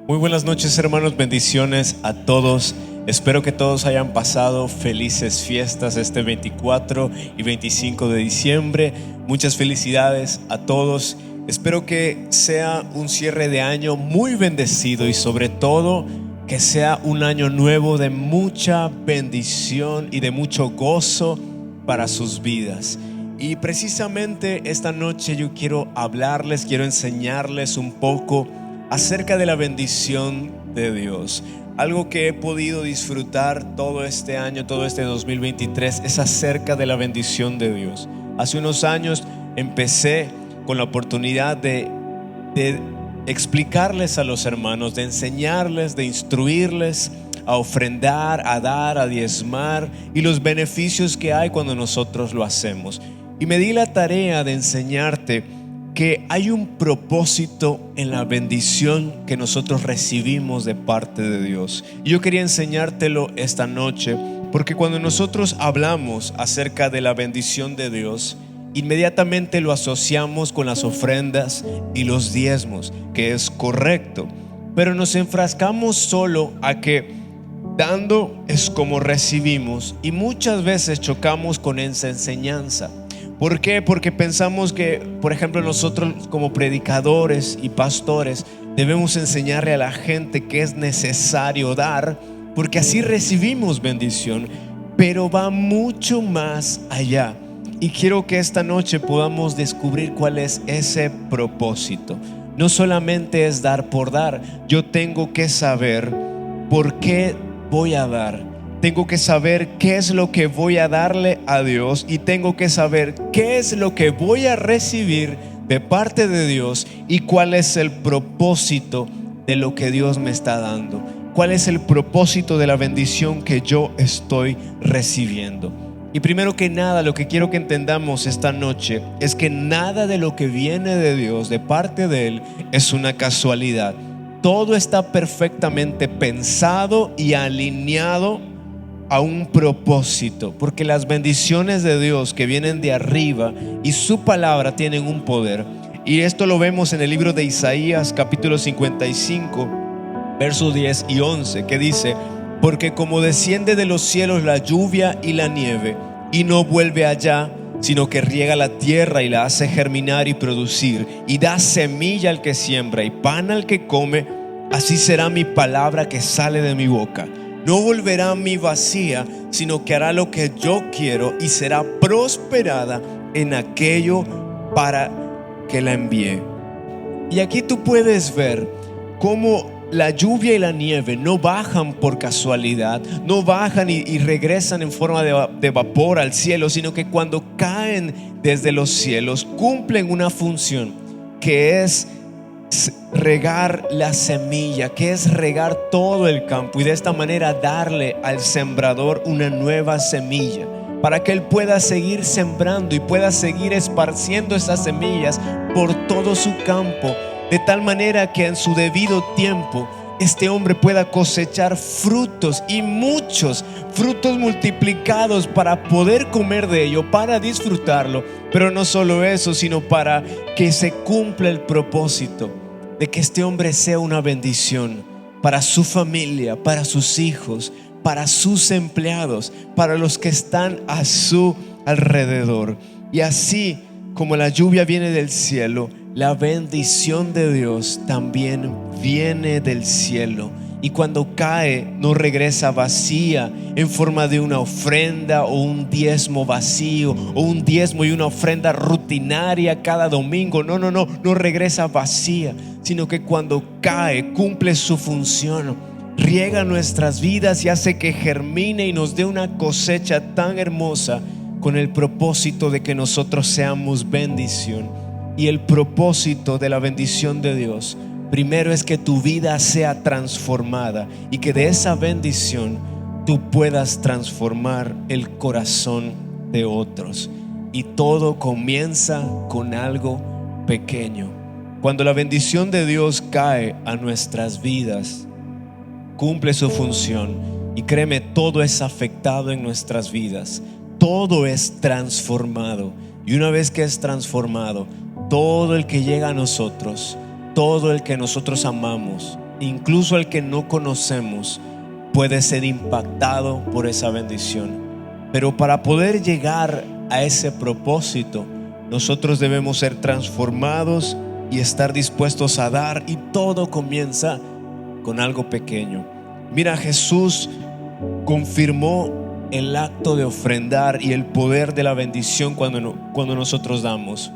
Muy buenas noches, hermanos, bendiciones a todos. Espero que todos hayan pasado felices fiestas este 24 y 25 de diciembre. Muchas felicidades a todos. Espero que sea un cierre de año muy bendecido y sobre todo que sea un año nuevo de mucha bendición y de mucho gozo para sus vidas. Y precisamente esta noche yo quiero hablarles, quiero enseñarles un poco acerca de la bendición de Dios. Algo que he podido disfrutar todo este año, todo este 2023, es acerca de la bendición de Dios. Hace unos años empecé con la oportunidad de explicarles a los hermanos, de enseñarles, de instruirles a ofrendar, a dar, a diezmar y los beneficios que hay cuando nosotros lo hacemos. Y me di la tarea de enseñarte que hay un propósito en la bendición que nosotros recibimos de parte de Dios. Y yo quería enseñártelo esta noche porque cuando nosotros hablamos acerca de la bendición de Dios, inmediatamente lo asociamos con las ofrendas y los diezmos, que es correcto, pero nos enfrascamos solo a que dando es como recibimos y muchas veces chocamos con esa enseñanza. ¿Por qué? Porque pensamos que, por ejemplo, nosotros como predicadores y pastores debemos enseñarle a la gente que es necesario dar, porque así recibimos bendición, pero va mucho más allá. Y quiero que esta noche podamos descubrir cuál es ese propósito. No solamente es dar por dar, yo tengo que saber por qué voy a dar. Tengo que saber qué es lo que voy a darle a Dios y tengo que saber qué es lo que voy a recibir de parte de Dios y cuál es el propósito de lo que Dios me está dando. Cuál es el propósito de la bendición que yo estoy recibiendo. Y primero que nada, lo que quiero que entendamos esta noche es que nada de lo que viene de Dios, de parte de Él, es una casualidad. Todo está perfectamente pensado y alineado a un propósito, porque las bendiciones de Dios que vienen de arriba y su palabra tienen un poder. Y esto lo vemos en el libro de Isaías capítulo 55 versos 10 y 11, que dice: porque como desciende de los cielos la lluvia y la nieve y no vuelve allá, sino que riega la tierra y la hace germinar y producir y da semilla al que siembra y pan al que come, así será mi palabra que sale de mi boca. No volverá a mí vacía, sino que hará lo que yo quiero y será prosperada en aquello para que la envíe. Y aquí tú puedes ver cómo la lluvia y la nieve no bajan por casualidad, no bajan y regresan en forma de vapor al cielo, sino que cuando caen desde los cielos cumplen una función que es regar la semilla, que es regar todo el campo y de esta manera darle al sembrador una nueva semilla para que él pueda seguir sembrando y pueda seguir esparciendo esas semillas por todo su campo, de tal manera que en su debido tiempo este hombre pueda cosechar frutos y muchos frutos multiplicados para poder comer de ello, para disfrutarlo. Pero no solo eso, sino para que se cumpla el propósito de que este hombre sea una bendición para su familia, para sus hijos, para sus empleados, para los que están a su alrededor. Y así como la lluvia viene del cielo, la bendición de Dios también viene del cielo. Y cuando cae no regresa vacía en forma de una ofrenda o un diezmo vacío o un diezmo y una ofrenda rutinaria cada domingo. No regresa vacía, sino que cuando cae cumple su función, riega nuestras vidas y hace que germine y nos dé una cosecha tan hermosa con el propósito de que nosotros seamos bendición. Y el propósito de la bendición de Dios primero es que tu vida sea transformada y que de esa bendición tú puedas transformar el corazón de otros. Y todo comienza con algo pequeño. Cuando la bendición de Dios cae a nuestras vidas, cumple su función. Y créeme, todo es afectado en nuestras vidas. Todo es transformado. Y una vez que es transformado, todo el que llega a nosotros, todo el que nosotros amamos, incluso el que no conocemos, puede ser impactado por esa bendición. Pero para poder llegar a ese propósito, nosotros debemos ser transformados y estar dispuestos a dar, y todo comienza con algo pequeño. Mira, Jesús confirmó el acto de ofrendar y el poder de la bendición cuando nosotros damos.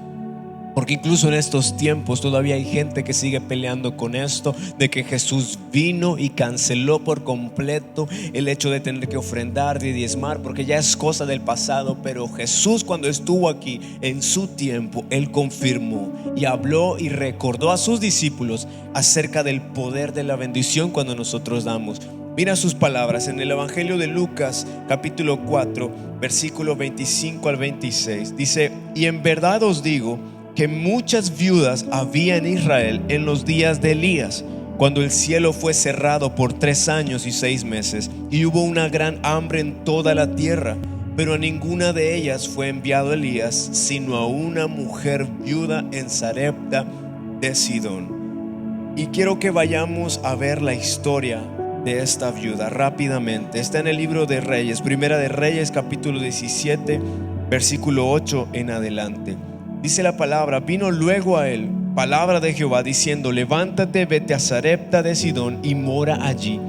Porque incluso en estos tiempos todavía hay gente que sigue peleando con esto, de que Jesús vino y canceló por completo el hecho de tener que ofrendar, de diezmar, porque ya es cosa del pasado. Pero Jesús, cuando estuvo aquí en su tiempo, Él confirmó y habló y recordó a sus discípulos acerca del poder de la bendición cuando nosotros damos. Mira sus palabras en el Evangelio de Lucas capítulo 4 versículo 25 al 26. Dice: y en verdad os digo que muchas viudas había en Israel en los días de Elías, cuando el cielo fue cerrado por 3 años y 6 meses, y hubo una gran hambre en toda la tierra. Pero a ninguna de ellas fue enviado Elías, sino a una mujer viuda en Sarepta de Sidón. Y quiero que vayamos a ver la historia de esta viuda rápidamente. Está en el libro de Reyes, Primera de Reyes capítulo 17 versículo 8 en adelante. Dice la palabra: vino luego a él palabra de Jehová diciendo: levántate, vete a Sarepta de Sidón y mora allí.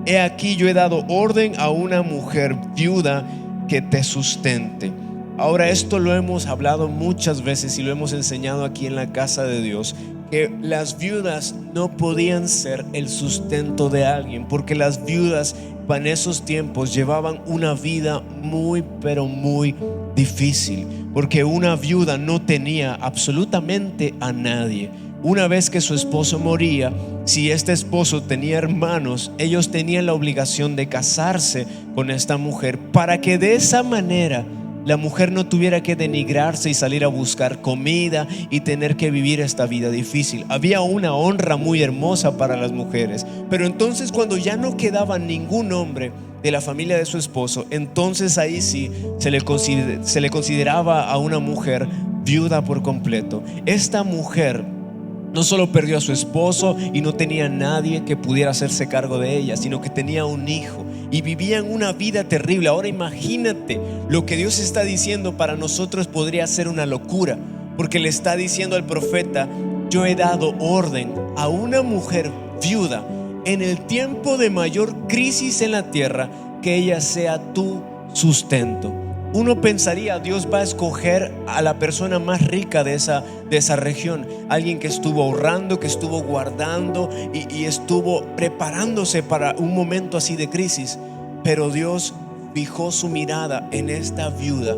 He aquí yo he dado orden a una mujer viuda que te sustente. Ahora, esto lo hemos hablado muchas veces y lo hemos enseñado aquí en la casa de Dios, que las viudas no podían ser el sustento de alguien, porque las viudas en esos tiempos llevaban una vida muy, pero muy difícil, porque una viuda no tenía absolutamente a nadie. Una vez que su esposo moría, si este esposo tenía hermanos, ellos tenían la obligación de casarse con esta mujer, para que de esa manera la mujer no tuviera que denigrarse y salir a buscar comida y tener que vivir esta vida difícil. Había una honra muy hermosa para las mujeres. Pero entonces, cuando ya no quedaba ningún hombre de la familia de su esposo, entonces ahí sí se le consideraba a una mujer viuda por completo. Esta mujer no solo perdió a su esposo y no tenía nadie que pudiera hacerse cargo de ella, sino que tenía un hijo y vivían una vida terrible. Ahora imagínate, lo que Dios está diciendo para nosotros podría ser una locura, porque le está diciendo al profeta: yo he dado orden a una mujer viuda en el tiempo de mayor crisis en la tierra, que ella sea tu sustento. Uno pensaría, Dios va a escoger a la persona más rica de esa región, alguien que estuvo ahorrando, que estuvo guardando y estuvo preparándose para un momento así de crisis. Pero Dios fijó su mirada en esta viuda,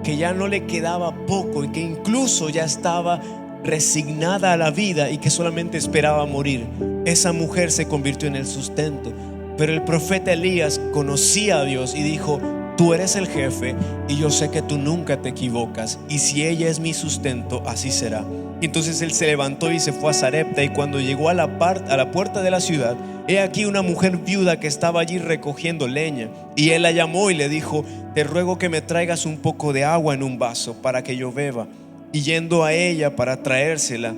que ya no le quedaba poco y que incluso ya estaba resignada a la vida y que solamente esperaba morir. Esa mujer se convirtió en el sustento. Pero el profeta Elías conocía a Dios y dijo: tú eres el jefe y yo sé que tú nunca te equivocas, y si ella es mi sustento, así será. Y entonces él se levantó y se fue a Sarepta, y cuando llegó a la puerta de la ciudad, he aquí una mujer viuda que estaba allí recogiendo leña, y él la llamó y le dijo: te ruego que me traigas un poco de agua en un vaso para que yo beba. Y yendo a ella para traérsela,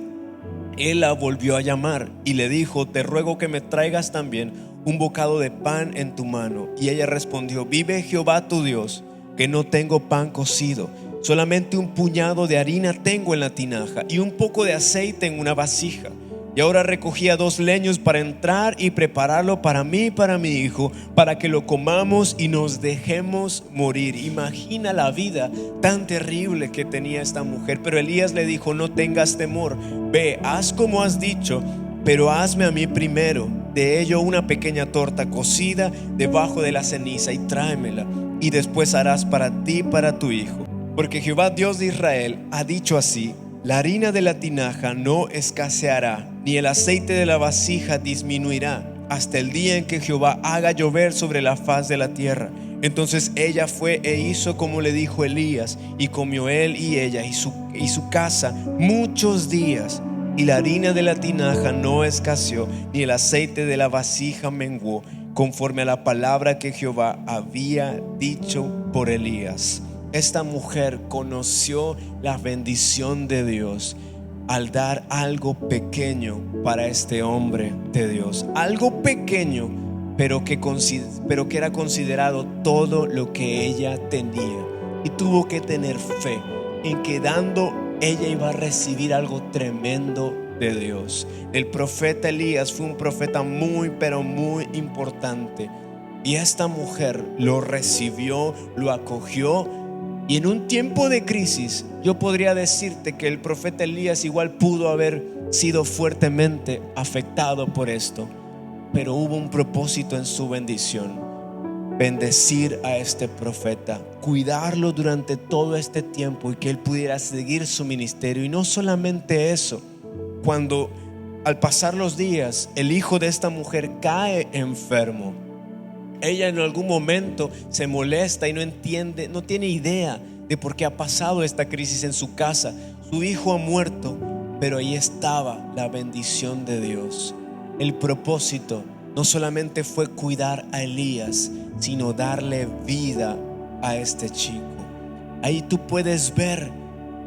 él la volvió a llamar y le dijo: te ruego que me traigas también un bocado de pan en tu mano. Y ella respondió: vive Jehová tu Dios, que no tengo pan cocido, solamente un puñado de harina tengo en la tinaja y un poco de aceite en una vasija. Y ahora recogía 2 leños para entrar y prepararlo para mí y para mi hijo, para que lo comamos y nos dejemos morir. Imagina la vida tan terrible que tenía esta mujer. Pero Elías le dijo: no tengas temor, ve, haz como has dicho, pero hazme a mí primero de ello una pequeña torta cocida debajo de la ceniza y tráemela, y después harás para ti y para tu hijo. Porque Jehová Dios de Israel ha dicho así: la harina de la tinaja no escaseará, ni el aceite de la vasija disminuirá, hasta el día en que Jehová haga llover sobre la faz de la tierra. Entonces ella fue e hizo como le dijo Elías, y comió él y ella y su casa muchos días. Y la harina de la tinaja no escaseó, ni el aceite de la vasija menguó, conforme a la palabra que Jehová había dicho por Elías. Esta mujer conoció la bendición de Dios. al dar algo pequeño para este hombre de Dios. Algo pequeño, pero que era considerado todo lo que ella tenía. Y tuvo que tener fe en que dando ella iba a recibir algo tremendo de Dios. El profeta Elías fue un profeta muy, pero muy importante. Y esta mujer lo recibió, lo acogió. Y en un tiempo de crisis, yo podría decirte que el profeta Elías igual pudo haber sido fuertemente afectado por esto. Pero hubo un propósito en su bendición: bendecir a este profeta, cuidarlo durante todo este tiempo y que él pudiera seguir su ministerio. Y no solamente eso, cuando al pasar los días el hijo de esta mujer cae enfermo, ella en algún momento se molesta y no entiende, no tiene idea de por qué ha pasado esta crisis en su casa. Su hijo ha muerto, pero ahí estaba la bendición de Dios. El propósito no solamente fue cuidar a Elías, sino darle vida a este chico. Ahí tú puedes ver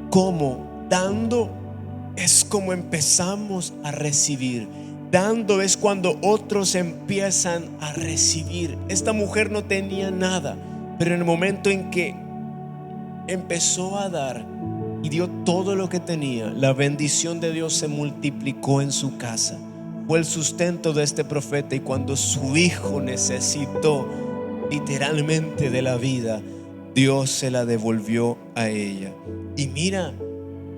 cómo dando es como empezamos a recibir. Dando es cuando otros empiezan a recibir. Esta mujer no tenía nada, pero en el momento en que empezó a dar y dio todo lo que tenía, la bendición de Dios se multiplicó en su casa. Fue el sustento de este profeta. Y cuando su hijo necesitó literalmente de la vida, Dios se la devolvió a ella. Y mira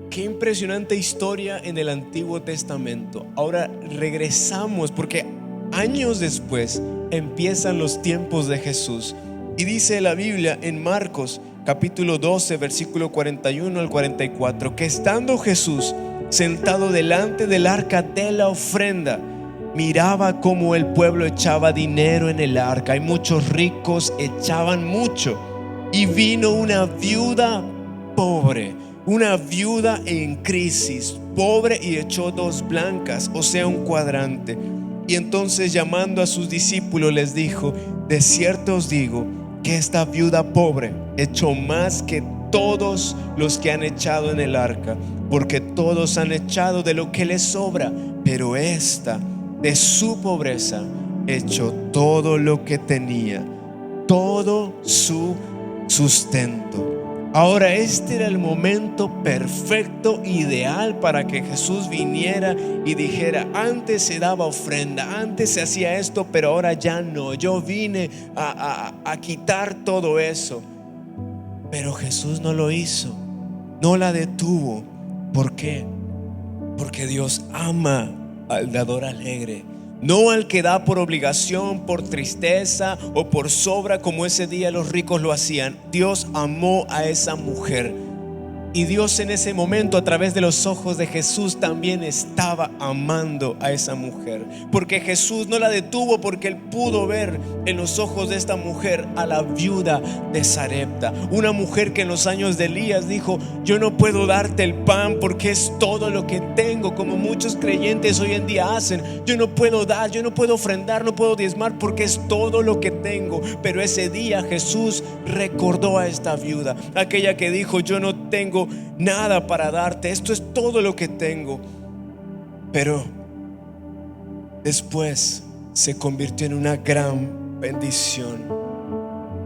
qué impresionante historia en el Antiguo Testamento. Ahora regresamos, porque años después empiezan los tiempos de Jesús. Y dice la Biblia en Marcos capítulo 12 versículo 41 al 44 que estando Jesús sentado delante del arca de la ofrenda, miraba cómo el pueblo echaba dinero en el arca, y muchos ricos echaban mucho. Y vino una viuda pobre, una viuda en crisis, pobre, y echó 2 blancas, o sea, un cuadrante. Y entonces, llamando a sus discípulos, les dijo: de cierto os digo que esta viuda pobre echó más que todos los que han echado en el arca, porque todos han echado de lo que les sobra, pero esta de su pobreza echó todo lo que tenía, todo su sustento. Ahora este era el momento perfecto, ideal, para que Jesús viniera y dijera: antes se daba ofrenda, antes se hacía esto, pero ahora ya no. Yo vine a quitar todo eso. Pero Jesús no lo hizo, no la detuvo. ¿Por qué? Porque Dios ama al dador alegre, no al que da por obligación, por tristeza o por sobra, como ese día los ricos lo hacían. Dios amó a esa mujer. Y Dios en ese momento, a través de los ojos de Jesús, también estaba amando a esa mujer. Porque Jesús no la detuvo, porque Él pudo ver en los ojos de esta mujer a la viuda de Sarepta. Una mujer que en los años de Elías dijo: yo no puedo darte el pan porque es todo lo que tengo, como muchos creyentes hoy en día hacen. Yo no puedo dar, yo no puedo ofrendar, no puedo diezmar porque es todo lo que tengo. Pero ese día Jesús recordó a esta viuda, aquella que dijo: yo no tengo nada para darte, esto es todo lo que tengo. Pero después se convirtió en una gran bendición.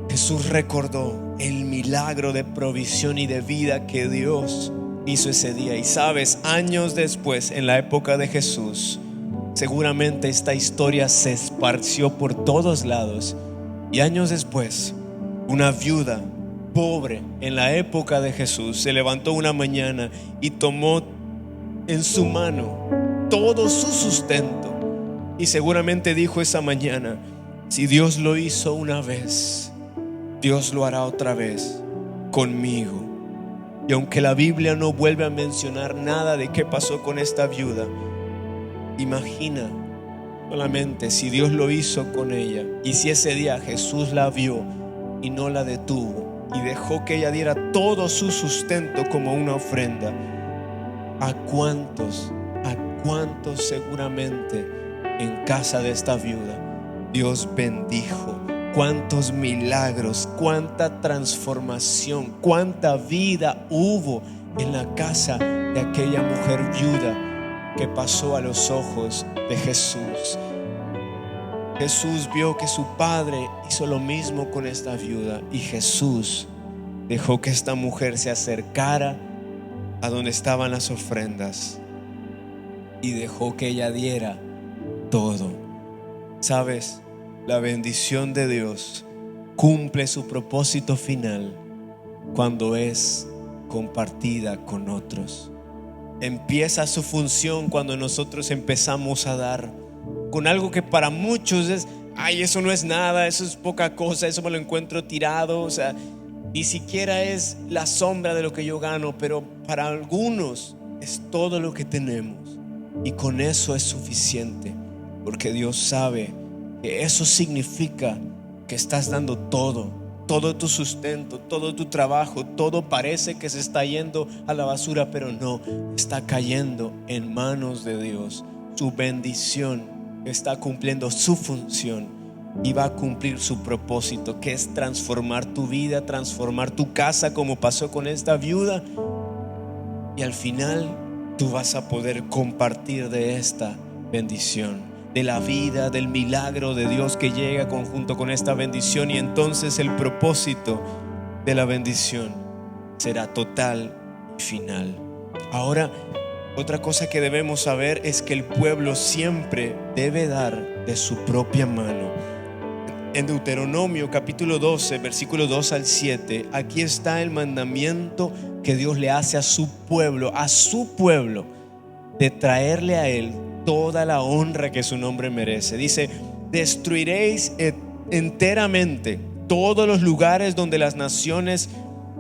Jesús recordó el milagro de provisión y de vida que Dios hizo ese día. Y sabes, años después, en la época de Jesús, seguramente esta historia se esparció por todos lados. Y años después, una viuda pobre en la época de Jesús se levantó una mañana y tomó en su mano todo su sustento. Y seguramente dijo esa mañana: si Dios lo hizo una vez, Dios lo hará otra vez conmigo. Y aunque la Biblia no vuelve a mencionar nada de qué pasó con esta viuda, imagina solamente si Dios lo hizo con ella, y si ese día Jesús la vio y no la detuvo y dejó que ella diera todo su sustento como una ofrenda, ¿a cuántos seguramente en casa de esta viuda Dios bendijo? Cuántos milagros, cuánta transformación, cuánta vida hubo en la casa de aquella mujer viuda que pasó a los ojos de Jesús. Jesús vio que su padre hizo lo mismo con esta viuda, y Jesús dejó que esta mujer se acercara a donde estaban las ofrendas y dejó que ella diera todo. ¿Sabes? La bendición de Dios cumple su propósito final cuando es compartida con otros. Empieza su función cuando nosotros empezamos a dar con algo que para muchos es: ay, eso no es nada, eso es poca cosa, eso me lo encuentro tirado, o sea, ni siquiera es la sombra de lo que yo gano. Pero para algunos es todo lo que tenemos, y con eso es suficiente, porque Dios sabe que eso significa que estás dando todo tu sustento, todo tu trabajo. Todo parece que se está yendo a la basura, pero no, está cayendo en manos de Dios. Su bendición está cumpliendo su función y va a cumplir su propósito, que es transformar tu vida, transformar tu casa, como pasó con esta viuda. Y al final tú vas a poder compartir de esta bendición, de la vida, del milagro de Dios que llega conjunto con esta bendición. Y entonces el propósito de la bendición será total y final. Ahora, otra cosa que debemos saber es que el pueblo siempre debe dar de su propia mano. En Deuteronomio capítulo 12, versículo 2 al 7, aquí está el mandamiento que Dios le hace a su pueblo, de traerle a Él toda la honra que su nombre merece. Dice: destruiréis enteramente todos los lugares donde las naciones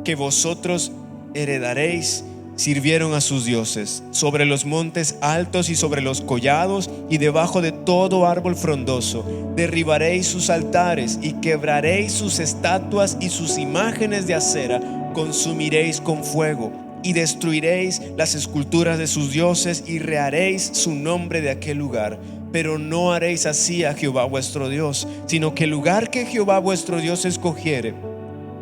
que vosotros heredaréis sirvieron a sus dioses, sobre los montes altos y sobre los collados y debajo de todo árbol frondoso. Derribaréis sus altares y quebraréis sus estatuas y sus imágenes de acera consumiréis con fuego, y destruiréis las esculturas de sus dioses y reharéis su nombre de aquel lugar. Pero no haréis así a Jehová vuestro Dios, sino que el lugar que Jehová vuestro Dios escogiere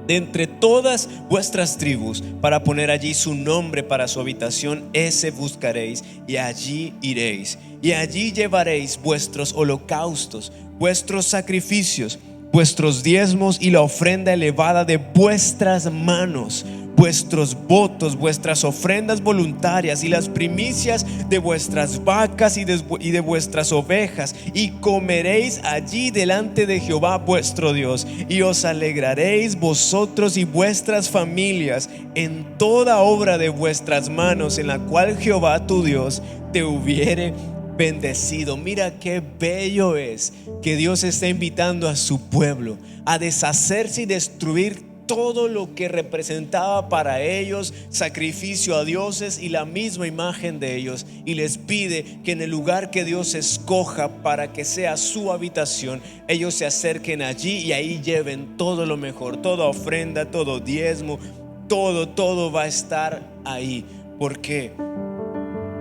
de entre todas vuestras tribus para poner allí su nombre para su habitación, ese buscaréis, y allí iréis, y allí llevaréis vuestros holocaustos, vuestros sacrificios, vuestros diezmos y la ofrenda elevada de vuestras manos, vuestros votos, vuestras ofrendas voluntarias y las primicias de vuestras vacas y de vuestras ovejas, y comeréis allí delante de Jehová vuestro Dios, y os alegraréis vosotros y vuestras familias en toda obra de vuestras manos, en la cual Jehová tu Dios te hubiere bendecido. Mira qué bello es que Dios está invitando a su pueblo a deshacerse y destruir todo lo que representaba para ellos sacrificio a dioses y la misma imagen de ellos, y les pide que en el lugar que Dios escoja para que sea su habitación, ellos se acerquen allí y ahí lleven todo lo mejor, toda ofrenda, todo diezmo, todo va a estar ahí. ¿Por qué?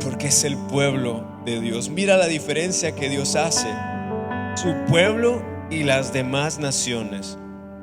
Porque es el pueblo de Dios. Mira la diferencia que Dios hace. Su pueblo y las demás naciones.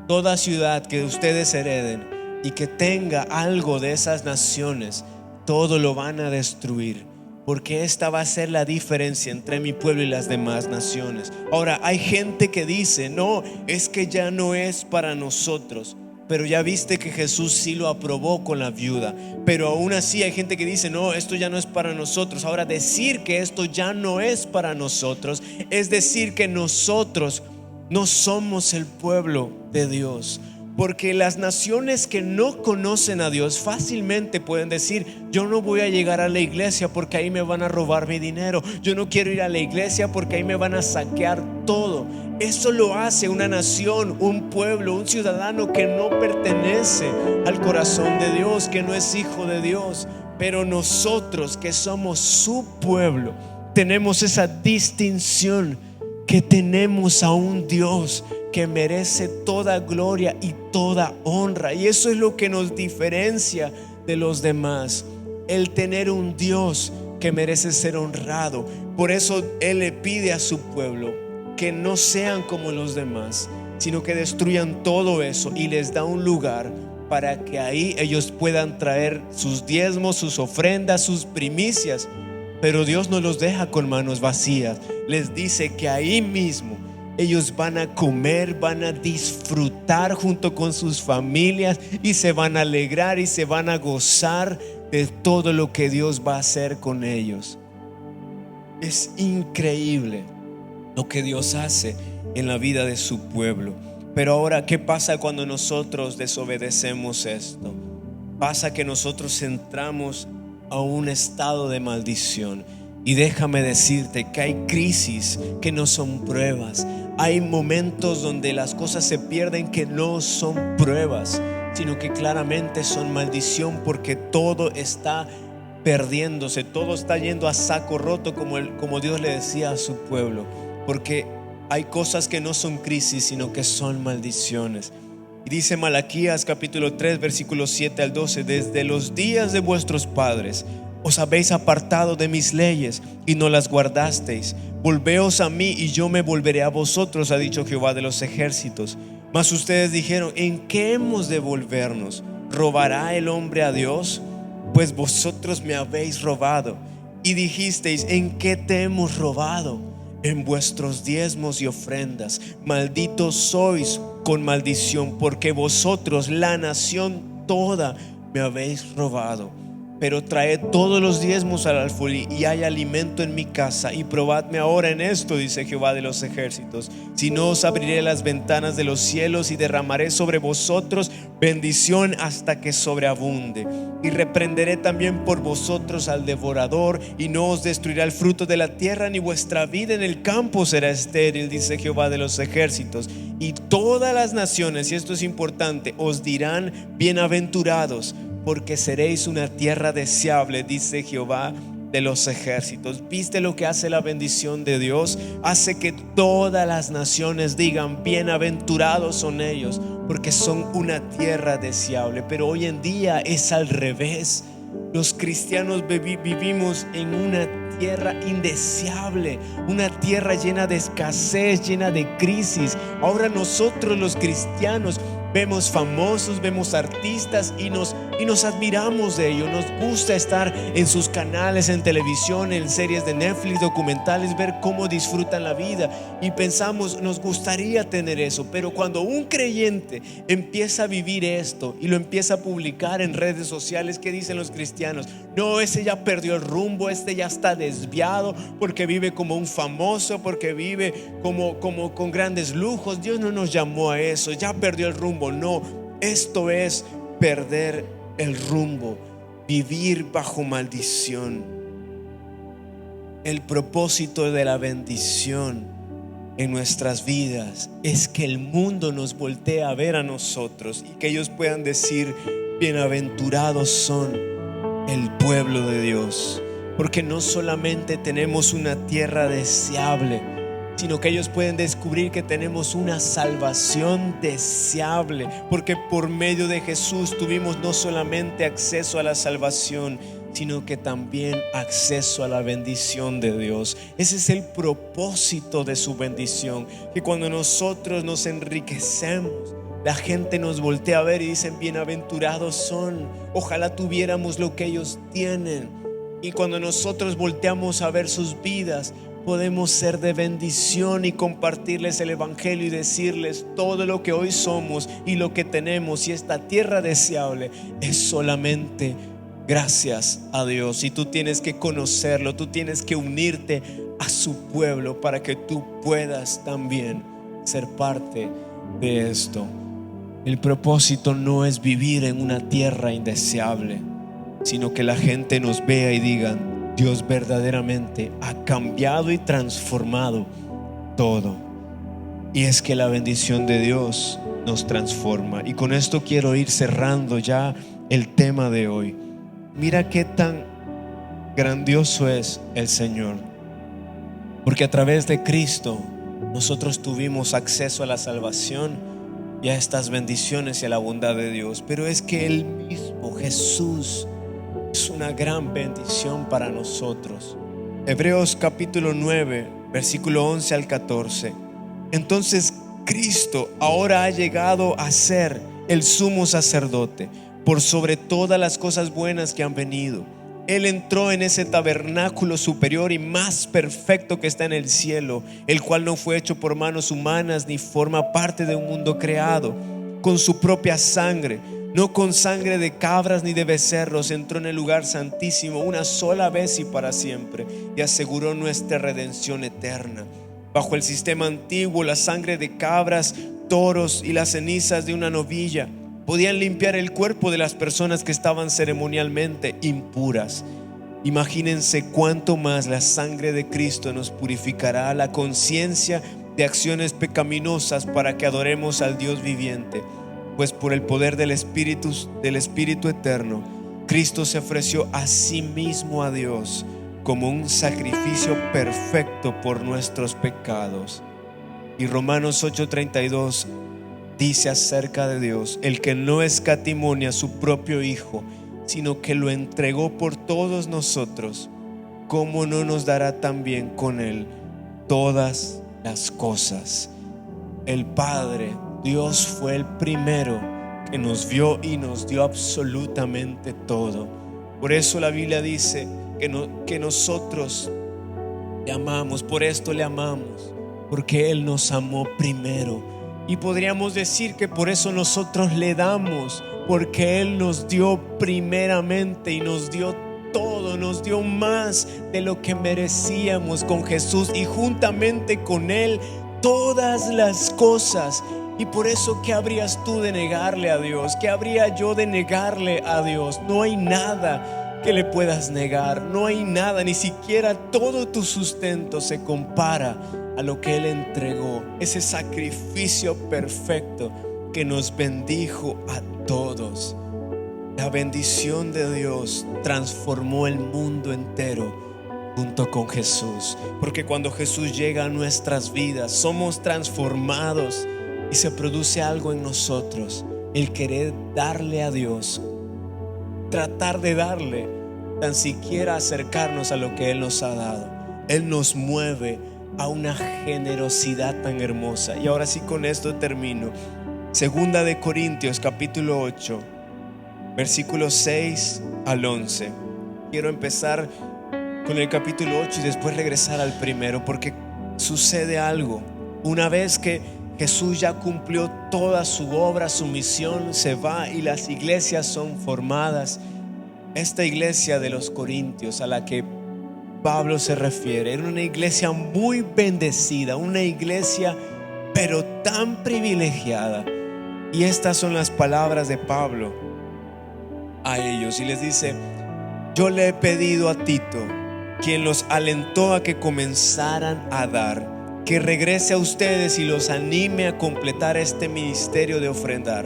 Toda ciudad que ustedes hereden y que tenga algo de esas naciones, todo lo van a destruir, porque esta va a ser la diferencia entre mi pueblo y las demás naciones. Ahora, hay gente que dice: no, es que ya no es para nosotros. Pero ya viste que Jesús sí lo aprobó con la viuda. Pero aún así hay gente que dice: no, esto ya no es para nosotros. Ahora, decir que esto ya no es para nosotros es decir que nosotros no somos el pueblo de Dios. Porque las naciones que no conocen a Dios fácilmente pueden decir: yo no voy a llegar a la iglesia porque ahí me van a robar mi dinero, yo no quiero ir a la iglesia porque ahí me van a saquear todo. Eso lo hace una nación, un pueblo, un ciudadano que no pertenece al corazón de Dios, que no es hijo de Dios. Pero nosotros, que somos su pueblo, tenemos esa distinción, que tenemos a un Dios que merece toda gloria y toda honra. Y eso es lo que nos diferencia de los demás, el tener un Dios que merece ser honrado. Por eso Él le pide a su pueblo que no sean como los demás, sino que destruyan todo eso, y les da un lugar para que ahí ellos puedan traer sus diezmos, sus ofrendas, sus primicias. Pero Dios no los deja con manos vacías. Les dice que ahí mismo ellos van a comer, van a disfrutar junto con sus familias y se van a alegrar y se van a gozar de todo lo que Dios va a hacer con ellos. Es increíble lo que Dios hace en la vida de su pueblo. Pero ahora, ¿qué pasa cuando nosotros desobedecemos esto? Pasa que nosotros entramos a un estado de maldición. Y déjame decirte que hay crisis que no son pruebas. Hay momentos donde las cosas se pierden que no son pruebas, sino que claramente son maldición, porque todo está perdiéndose, todo está yendo a saco roto, como Dios le decía a su pueblo. Porque hay cosas que no son crisis, sino que son maldiciones. Y dice Malaquías capítulo 3 versículos 7 al 12: desde los días de vuestros padres os habéis apartado de mis leyes y no las guardasteis. Volveos a mí y yo me volveré a vosotros, ha dicho Jehová de los ejércitos. Mas ustedes dijeron: ¿en qué hemos de volvernos? ¿Robará el hombre a Dios? Pues vosotros me habéis robado. Y dijisteis: ¿en qué te hemos robado? En vuestros diezmos y ofrendas. Malditos sois con maldición, porque vosotros, la nación toda, me habéis robado. Pero traed todos los diezmos al alfolí, y hay alimento en mi casa. Y probadme ahora en esto, dice Jehová de los ejércitos, si no os abriré las ventanas de los cielos y derramaré sobre vosotros bendición hasta que sobreabunde. Y reprenderé también por vosotros al devorador, y no os destruirá el fruto de la tierra, ni vuestra vida en el campo será estéril, dice Jehová de los ejércitos. Y todas las naciones, y esto es importante, os dirán: bienaventurados, porque seréis una tierra deseable, dice Jehová de los ejércitos. ¿Viste lo que hace la bendición de Dios? Hace que todas las naciones digan: bienaventurados son ellos, porque son una tierra deseable. Pero hoy en día es al revés. Los cristianos vivimos en una tierra indeseable, una tierra llena de escasez, llena de crisis. Ahora nosotros los cristianos vemos famosos, vemos artistas y nos admiramos de ellos. Nos gusta estar en sus canales, en televisión, en series de Netflix, documentales, ver cómo disfrutan la vida, y pensamos: nos gustaría tener eso. Pero cuando un creyente empieza a vivir esto y lo empieza a publicar en redes sociales, ¿qué dicen los cristianos? No, ese ya perdió el rumbo, este ya está desviado, porque vive como un famoso, porque vive como con grandes lujos. Dios no nos llamó a eso, ya perdió el rumbo. No, esto es perder el rumbo, vivir bajo maldición. El propósito de la bendición en nuestras vidas es que el mundo nos voltee a ver a nosotros y que ellos puedan decir: bienaventurados son el pueblo de Dios, porque no solamente tenemos una tierra deseable, sino que ellos pueden descubrir que tenemos una salvación deseable, porque por medio de Jesús tuvimos no solamente acceso a la salvación, sino que también acceso a la bendición de Dios. Ese es el propósito de su bendición, que cuando nosotros nos enriquecemos, la gente nos voltea a ver y dicen: bienaventurados son, ojalá tuviéramos lo que ellos tienen. Y cuando nosotros volteamos a ver sus vidas, podemos ser de bendición y compartirles el evangelio y decirles: todo lo que hoy somos y lo que tenemos y esta tierra deseable es solamente gracias a Dios. Y tú tienes que conocerlo, tú tienes que unirte a su pueblo para que tú puedas también ser parte de esto. El propósito no es vivir en una tierra indeseable, sino que la gente nos vea y digan: Dios verdaderamente ha cambiado y transformado todo. Y es que la bendición de Dios nos transforma. Y con esto quiero ir cerrando ya el tema de hoy. Mira qué tan grandioso es el Señor, porque a través de Cristo nosotros tuvimos acceso a la salvación y a estas bendiciones y a la bondad de Dios. Pero es que Él mismo, Jesús, es una gran bendición para nosotros. Hebreos capítulo 9 versículo 11 al 14. Entonces Cristo ahora ha llegado a ser el sumo sacerdote, por sobre todas las cosas buenas que han venido. Él entró en ese tabernáculo superior y más perfecto que está en el cielo, el cual no fue hecho por manos humanas ni forma parte de un mundo creado. Con su propia sangre, no con sangre de cabras ni de becerros, entró en el lugar santísimo una sola vez y para siempre, y aseguró nuestra redención eterna. Bajo el sistema antiguo, la sangre de cabras, toros y las cenizas de una novilla podían limpiar el cuerpo de las personas que estaban ceremonialmente impuras. Imagínense cuánto más la sangre de Cristo nos purificará la conciencia de acciones pecaminosas para que adoremos al Dios viviente. Pues por el poder del Espíritu eterno, Cristo se ofreció a sí mismo a Dios como un sacrificio perfecto por nuestros pecados. Y Romanos 8:32 dice acerca de Dios: el que no escatimó a su propio Hijo, sino que lo entregó por todos nosotros, ¿cómo no nos dará también con Él todas las cosas? El Padre, Dios, fue el primero que nos vio y nos dio absolutamente todo. Por eso la Biblia dice que nosotros le amamos, por esto le amamos, porque Él nos amó primero. Y podríamos decir que por eso nosotros le damos, porque Él nos dio primeramente y nos dio todo, nos dio más de lo que merecíamos con Jesús, y juntamente con Él todas las cosas. Y por eso, ¿qué habrías tú de negarle a Dios? ¿Qué habría yo de negarle a Dios? No hay nada que le puedas negar, no hay nada, ni siquiera todo tu sustento se compara a lo que Él entregó, ese sacrificio perfecto que nos bendijo a todos. La bendición de Dios transformó el mundo entero junto con Jesús, porque cuando Jesús llega a nuestras vidas somos transformados y se produce algo en nosotros: el querer darle a Dios, tratar de darle, tan siquiera acercarnos a lo que Él nos ha dado. Él nos mueve a una generosidad tan hermosa. Y ahora sí, con esto termino. Segunda de Corintios capítulo 8, versículos 6 al 11. Quiero empezar con el capítulo 8 y después regresar al primero, porque sucede algo. Una vez que Jesús ya cumplió toda su obra, su misión, se va y las iglesias son formadas. Esta iglesia de los Corintios a la que Pablo se refiere era una iglesia muy bendecida, una iglesia pero tan privilegiada. Y estas son las palabras de Pablo a ellos, y les dice: yo le he pedido a Tito, quien los alentó a que comenzaran a dar, que regrese a ustedes y los anime a completar este ministerio de ofrendar,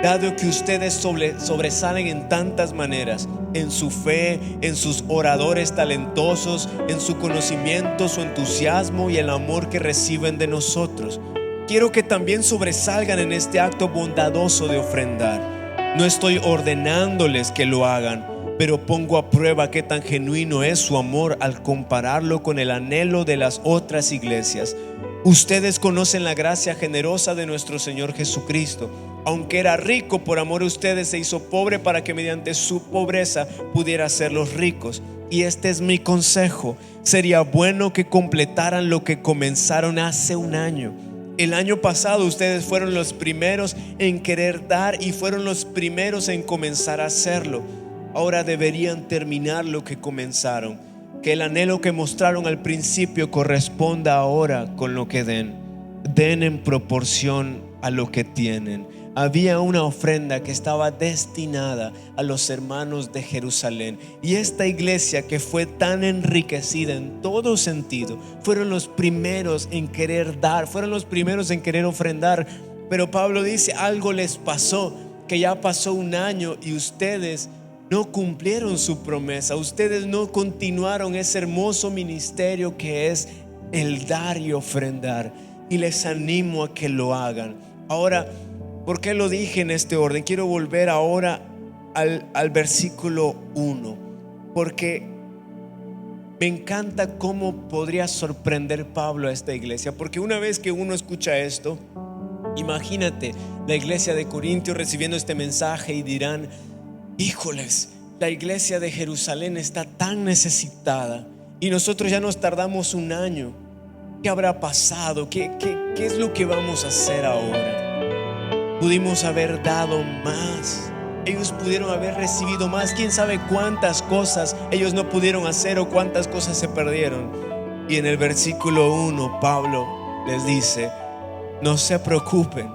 dado que ustedes sobresalen en tantas maneras, en su fe, en sus oradores talentosos, en su conocimiento, su entusiasmo y el amor que reciben de nosotros. Quiero que también sobresalgan en este acto bondadoso de ofrendar. No estoy ordenándoles que lo hagan, pero pongo a prueba qué tan genuino es su amor al compararlo con el anhelo de las otras iglesias. Ustedes conocen la gracia generosa de nuestro Señor Jesucristo. Aunque era rico, por amor a ustedes se hizo pobre para que mediante su pobreza pudiera hacerlos ricos. Y este es mi consejo: sería bueno que completaran lo que comenzaron hace un año. El año pasado ustedes fueron los primeros en querer dar y fueron los primeros en comenzar a hacerlo. Ahora deberían terminar lo que comenzaron. Que el anhelo que mostraron al principio corresponda ahora con lo que den. Den en proporción a lo que tienen. Había una ofrenda que estaba destinada a los hermanos de Jerusalén, y esta iglesia, que fue tan enriquecida en todo sentido, fueron los primeros en querer dar, fueron los primeros en querer ofrendar. Pero Pablo dice: algo les pasó, que ya pasó un año y ustedes no cumplieron su promesa, ustedes no continuaron ese hermoso ministerio que es el dar y ofrendar, y les animo a que lo hagan. Ahora, ¿por qué lo dije en este orden? Quiero volver ahora al versículo 1, porque me encanta cómo podría sorprender Pablo a esta iglesia. Porque una vez que uno escucha esto, Imagínate la iglesia de Corintios recibiendo este mensaje y dirán: híjoles, la iglesia de Jerusalén está tan necesitada y nosotros ya nos tardamos un año. ¿Qué habrá pasado? ¿Qué es lo que vamos a hacer ahora? Pudimos haber dado más. Ellos pudieron haber recibido más. Quién sabe cuántas cosas ellos no pudieron hacer o cuántas cosas se perdieron. Y en el versículo 1 Pablo les dice: no se preocupen.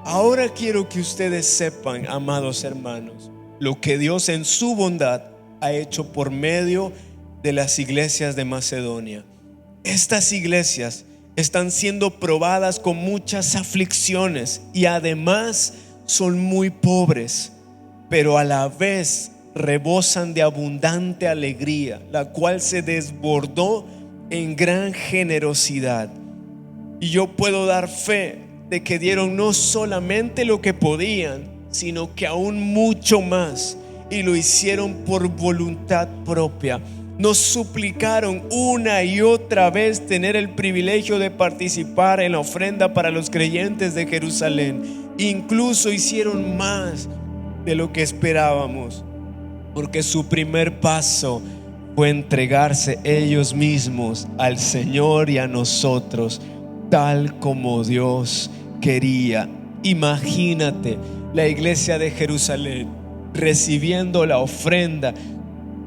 Ahora quiero que ustedes sepan, amados hermanos, lo que Dios en su bondad ha hecho por medio de las iglesias de Macedonia. Estas iglesias están siendo probadas con muchas aflicciones y además son muy pobres, pero a la vez rebosan de abundante alegría, la cual se desbordó en gran generosidad. Y yo puedo dar fe de que dieron no solamente lo que podían, sino que aún mucho más, y lo hicieron por voluntad propia. Nos suplicaron una y otra vez tener el privilegio de participar en la ofrenda para los creyentes de Jerusalén. Incluso hicieron más de lo que esperábamos, porque su primer paso fue entregarse ellos mismos al Señor y a nosotros, tal como Dios quería. Imagínate la iglesia de Jerusalén recibiendo la ofrenda,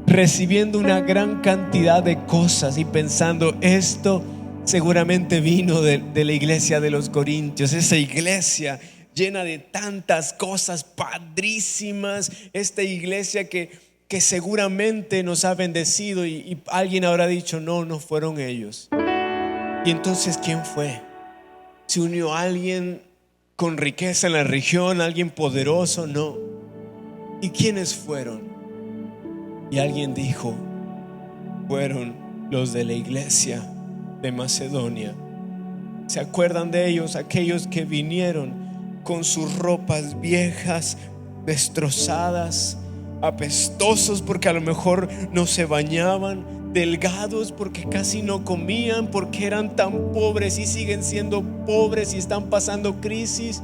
recibiendo una gran cantidad de cosas y pensando: esto seguramente vino de la iglesia de los Corintios, esa iglesia llena de tantas cosas padrísimas, esta iglesia que seguramente nos ha bendecido. Y alguien habrá dicho: no fueron ellos. Y entonces, ¿quién fue? ¿Se unió alguien con riqueza en la región, alguien poderoso? No. ¿Y quiénes fueron? Y alguien dijo: fueron los de la iglesia de Macedonia. ¿Se acuerdan de ellos? Aquellos que vinieron con sus ropas viejas, destrozadas, apestosos porque a lo mejor no se bañaban, delgados porque casi no comían, porque eran tan pobres y siguen siendo pobres y están pasando crisis.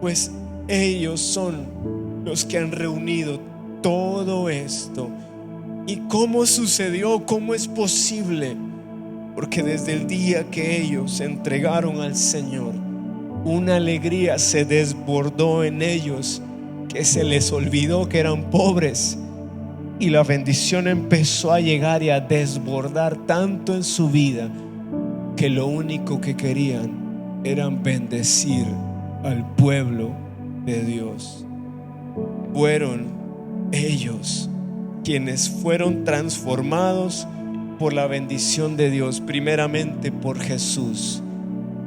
Pues ellos son los que han reunido todo esto. ¿Y cómo sucedió? ¿Cómo es posible? Porque desde el día que ellos se entregaron al Señor, una alegría se desbordó en ellos, que se les olvidó que eran pobres, y la bendición empezó a llegar y a desbordar tanto en su vida, que lo único que querían era bendecir al pueblo de Dios. Fueron ellos quienes fueron transformados por la bendición de Dios, primeramente por Jesús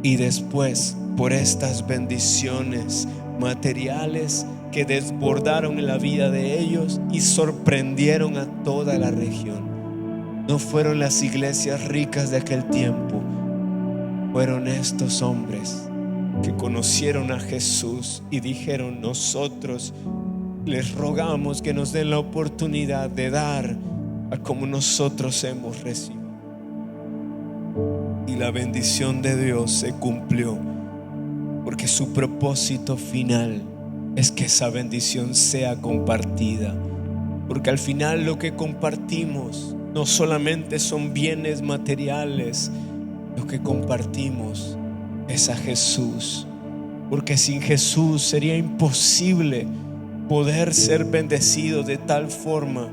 y después por estas bendiciones materiales que desbordaron en la vida de ellos y sorprendieron a toda la región. No fueron las iglesias ricas de aquel tiempo, fueron estos hombres que conocieron a Jesús y dijeron: nosotros les rogamos que nos den la oportunidad de dar a como nosotros hemos recibido. Y la bendición de Dios se cumplió, porque su propósito final es que esa bendición sea compartida. Porque al final lo que compartimos no solamente son bienes materiales, lo que compartimos es a Jesús. Porque sin Jesús sería imposible poder ser bendecido de tal forma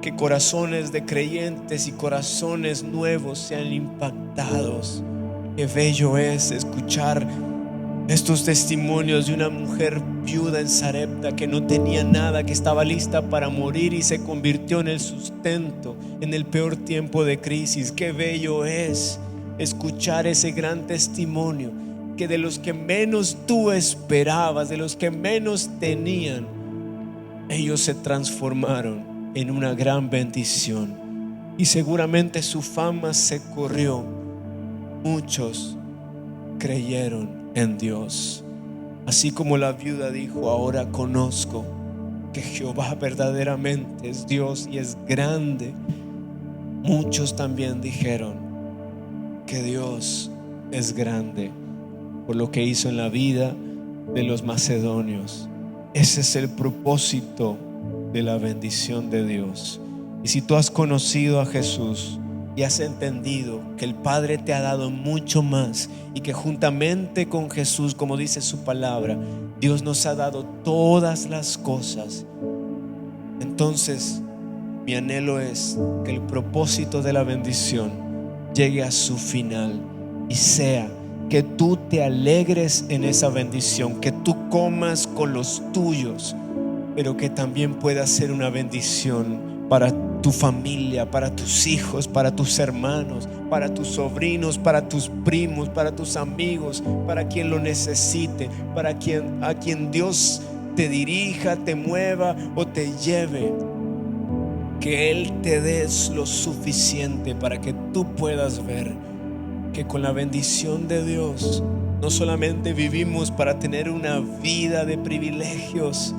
que corazones de creyentes y corazones nuevos sean impactados. Qué bello es escuchar estos testimonios de una mujer viuda en Sarepta que no tenía nada, que estaba lista para morir y se convirtió en el sustento en el peor tiempo de crisis. Qué bello es escuchar ese gran testimonio, que de los que menos tú esperabas, de los que menos tenían, ellos se transformaron en una gran bendición. Y seguramente su fama se corrió. Muchos creyeron en Dios. Así como la viuda dijo: ahora conozco que Jehová verdaderamente es Dios y es grande. Muchos también dijeron que Dios es grande. por lo que hizo en la vida de los macedonios. Ese es el propósito de la bendición de Dios. Y si tú has conocido a Jesús y has entendido que el Padre te ha dado mucho más y que juntamente con Jesús, como dice su palabra, Dios nos ha dado todas las cosas, entonces mi anhelo es que el propósito de la bendición llegue a su final y sea que tú te alegres en esa bendición, que tú comas con los tuyos, pero que también pueda ser una bendición para tu familia, para tus hijos, para tus hermanos, para tus sobrinos, para tus primos, para tus amigos, para quien lo necesite, para a quien Dios te dirija, te mueva o te lleve. Que Él te dé lo suficiente para que tú puedas ver que con la bendición de Dios no solamente vivimos para tener una vida de privilegios,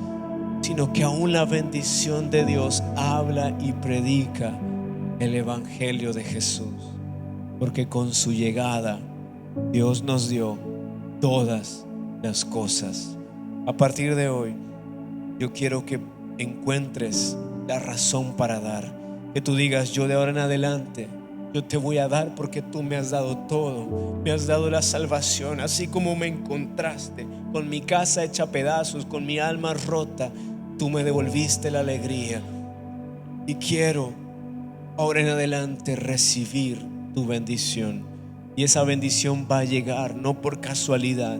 sino que aún la bendición de Dios habla y predica el evangelio de Jesús, porque con su llegada Dios nos dio todas las cosas. A partir de hoy yo quiero que encuentres la razón para dar, que tú digas: yo de ahora en adelante yo te voy a dar porque tú me has dado todo, me has dado la salvación, así como me encontraste con mi casa hecha pedazos, con mi alma rota, tú me devolviste la alegría y quiero ahora en adelante recibir tu bendición. Y esa bendición va a llegar no por casualidad.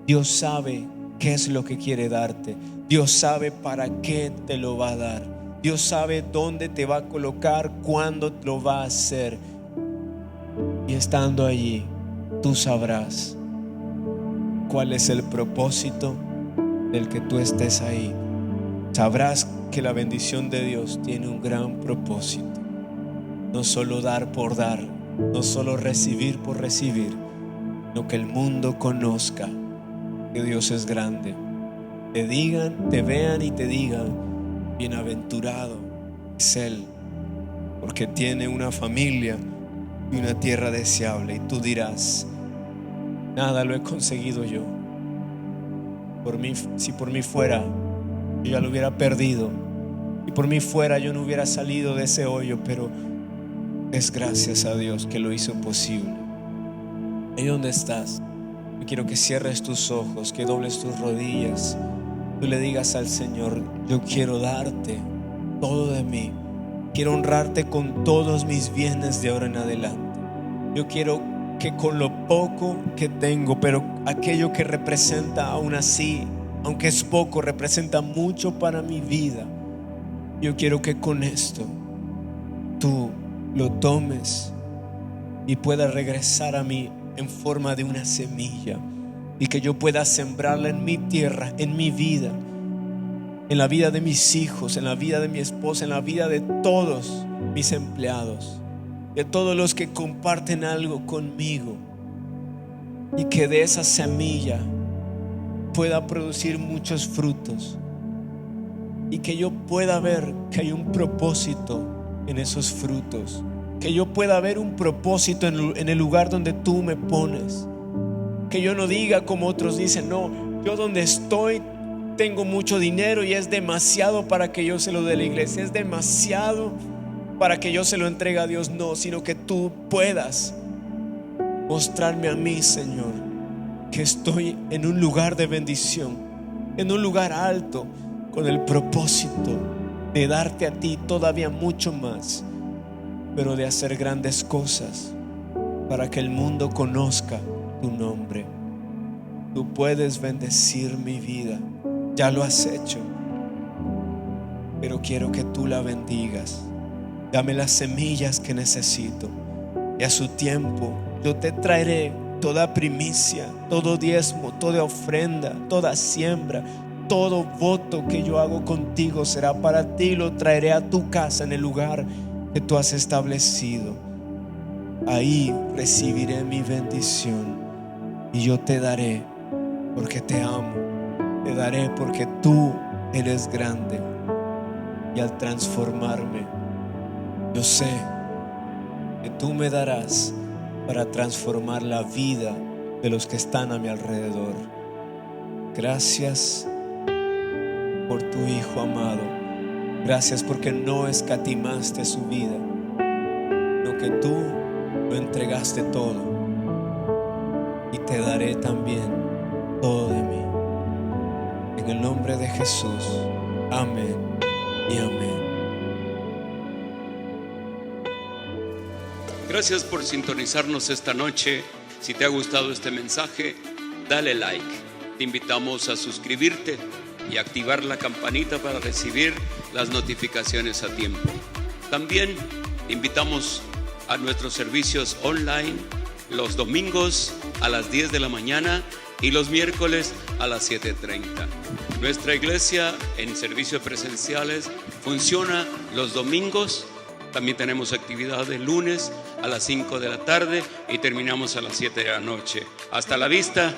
Dios sabe qué es lo que quiere darte. Dios sabe para qué te lo va a dar. Dios sabe dónde te va a colocar, cuándo lo va a hacer. Y estando allí, tú sabrás cuál es el propósito del que tú estés ahí. Sabrás que la bendición de Dios tiene un gran propósito. No solo dar por dar, no solo recibir por recibir, sino que el mundo conozca que Dios es grande. Te digan, te vean y te digan: bienaventurado es Él, porque tiene una familia y una tierra deseable. Y tú dirás: nada lo he conseguido yo. Si por mí fuera, yo ya lo hubiera perdido. Y por mí fuera, yo no hubiera salido de ese hoyo. Pero es gracias a Dios que lo hizo posible. Ahí donde estás, yo quiero que cierres tus ojos, que dobles tus rodillas. Tú le digas al Señor: yo quiero darte todo de mí. Quiero honrarte con todos mis bienes de ahora en adelante. Yo quiero que con lo poco que tengo, pero aquello que representa aún así, aunque es poco, representa mucho para mi vida. Yo quiero que con esto tú lo tomes y pueda regresar a mí en forma de una semilla, y que yo pueda sembrarla en mi tierra, en mi vida, en la vida de mis hijos, en la vida de mi esposa, en la vida de todos mis empleados, de todos los que comparten algo conmigo, y que de esa semilla pueda producir muchos frutos, y que yo pueda ver que hay un propósito en esos frutos, que yo pueda ver un propósito en el lugar donde tú me pones, que yo no diga como otros dicen: no, yo donde estoy tengo mucho dinero y es demasiado para que yo se lo dé a la iglesia, es demasiado para que yo se lo entregue a Dios. No, sino que tú puedas mostrarme a mí, Señor, que estoy en un lugar de bendición, en un lugar alto, con el propósito de darte a ti todavía mucho más, pero de hacer grandes cosas para que el mundo conozca tu nombre. Tú puedes bendecir mi vida, ya lo has hecho, pero quiero que tú la bendigas. Dame las semillas que necesito, y a su tiempo yo te traeré toda primicia, todo diezmo, toda ofrenda, toda siembra, todo voto que yo hago contigo será para ti. Lo traeré a tu casa, en el lugar que tú has establecido. Ahí recibiré mi bendición, y yo te daré porque te amo, te daré porque tú eres grande. Y al transformarme, yo sé que tú me darás para transformar la vida de los que están a mi alrededor. Gracias por tu Hijo amado. Gracias porque no escatimaste su vida, sino que tú lo entregaste todo, y te daré también todo de mí. En el nombre de Jesús, amén y amén. Gracias por sintonizarnos esta noche. Si te ha gustado este mensaje, dale like. Te invitamos a suscribirte y activar la campanita para recibir las notificaciones a tiempo. También te invitamos a nuestros servicios online los domingos a las 10 de la mañana y los miércoles a las 7:30. Nuestra iglesia en servicios presenciales funciona los domingos. También tenemos actividad de lunes a las 5 de la tarde y terminamos a las 7 de la noche. Hasta la vista.